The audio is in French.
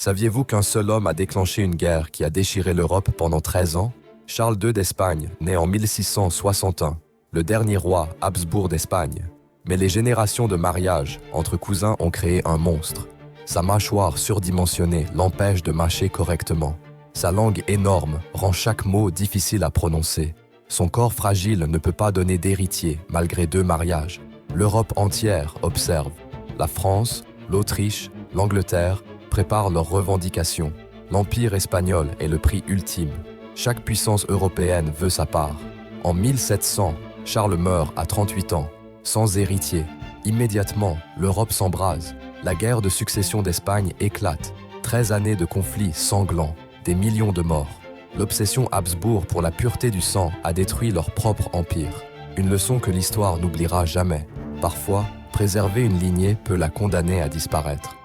Saviez-vous qu'un seul homme a déclenché une guerre qui a déchiré l'Europe pendant 13 ans? Charles II d'Espagne, né en 1661, le dernier roi Habsbourg d'Espagne. Mais les générations de mariages entre cousins ont créé un monstre. Sa mâchoire surdimensionnée l'empêche de mâcher correctement. Sa langue énorme rend chaque mot difficile à prononcer. Son corps fragile ne peut pas donner d'héritier malgré 2 mariages. L'Europe entière observe. La France, l'Autriche, l'Angleterre préparent leurs revendications. L'Empire espagnol est le prix ultime. Chaque puissance européenne veut sa part. En 1700, Charles meurt à 38 ans, sans héritier. Immédiatement, l'Europe s'embrase. La guerre de succession d'Espagne éclate. 13 années de conflits sanglants, des millions de morts. L'obsession Habsbourg pour la pureté du sang a détruit leur propre empire. Une leçon que l'histoire n'oubliera jamais. Parfois, préserver une lignée peut la condamner à disparaître.